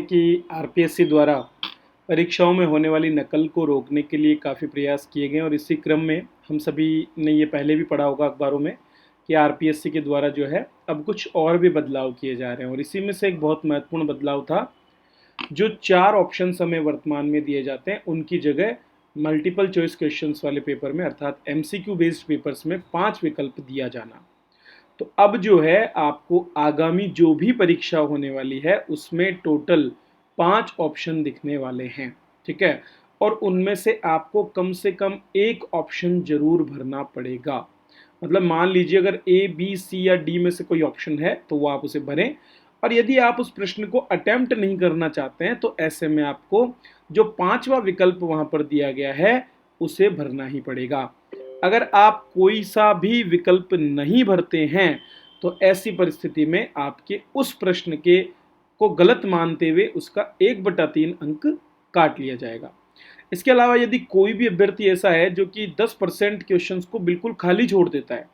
कि आरपीएससी द्वारा परीक्षाओं में होने वाली नकल को रोकने के लिए काफ़ी प्रयास किए गए और इसी क्रम में हम सभी ने ये पहले भी पढ़ा होगा अखबारों में कि आरपीएससी के द्वारा जो है अब कुछ और भी बदलाव किए जा रहे हैं। और इसी में से एक बहुत महत्वपूर्ण बदलाव था, जो 4 ऑप्शन हमें वर्तमान में दिए जाते हैं उनकी जगह मल्टीपल चॉइस क्वेश्चंस वाले पेपर में अर्थात एमसीक्यू बेस्ड पेपर्स में 5 विकल्प दिया जाना। तो अब जो है आपको आगामी जो भी परीक्षा होने वाली है उसमें टोटल 5 ऑप्शन दिखने वाले हैं, ठीक है। और उनमें से कम एक ऑप्शन जरूर भरना पड़ेगा। मतलब मान लीजिए अगर ए बी सी या डी में से कोई ऑप्शन है तो वो आप उसे भरें, और यदि आप उस प्रश्न को अटेम्प्ट नहीं करना चाहते हैं तो ऐसे में आपको जो 5वां विकल्प वहां पर दिया गया है उसे भरना ही पड़ेगा। अगर आप कोई सा भी विकल्प नहीं भरते हैं तो ऐसी परिस्थिति में आपके उस प्रश्न के को गलत मानते हुए उसका 1/3 अंक काट लिया जाएगा। इसके अलावा यदि कोई भी अभ्यर्थी ऐसा है जो कि 10% क्वेश्चंस को बिल्कुल खाली छोड़ देता है,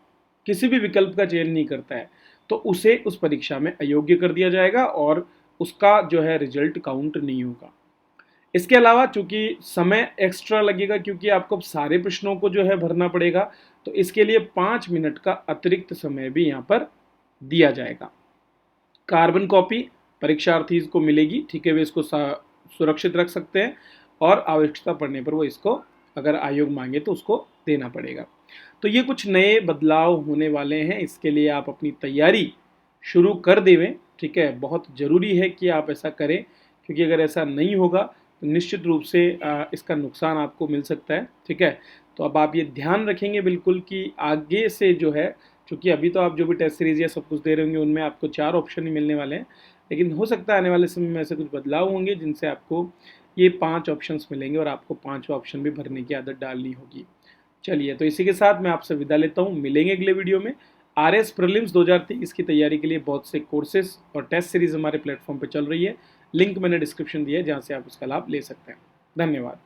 किसी भी विकल्प का चयन नहीं करता है, तो उसे उस परीक्षा में अयोग्य कर दिया जाएगा और उसका जो है रिजल्ट काउंट नहीं होगा। इसके अलावा चूंकि समय एक्स्ट्रा लगेगा क्योंकि आपको सारे प्रश्नों को जो है भरना पड़ेगा, तो इसके लिए 5 मिनट का अतिरिक्त समय भी यहाँ पर दिया जाएगा। कार्बन कॉपी परीक्षार्थी को मिलेगी, ठीक है, वे इसको सुरक्षित रख सकते हैं और आवश्यकता पड़ने पर वो इसको अगर आयोग मांगे तो उसको देना पड़ेगा। तो ये कुछ नए बदलाव होने वाले हैं, इसके लिए आप अपनी तैयारी शुरू कर देवें, ठीक है। बहुत ज़रूरी है कि आप ऐसा करें क्योंकि अगर ऐसा नहीं होगा तो निश्चित रूप से इसका नुकसान आपको मिल सकता है, ठीक है। तो अब आप ये ध्यान रखेंगे बिल्कुल कि आगे से जो है, क्योंकि अभी तो आप जो भी टेस्ट सीरीज या सब कुछ दे रहे होंगे उनमें आपको 4 ऑप्शन ही मिलने वाले हैं, लेकिन हो सकता है आने वाले समय में ऐसे कुछ बदलाव होंगे जिनसे आपको ये 5 ऑप्शंस मिलेंगे और आपको 5वां ऑप्शन भी भरने की आदत डालनी होगी। चलिए, तो इसी के साथ मैं आपसे विदा लेता हूँ। मिलेंगे अगले वीडियो में। आरएस प्रीलिम्स 2023 की तैयारी के लिए बहुत से कोर्सेज और टेस्ट सीरीज हमारे प्लेटफॉर्म पर चल रही है। लिंक मैंने डिस्क्रिप्शन दिया है जहाँ से आप उसका लाभ ले सकते हैं। धन्यवाद।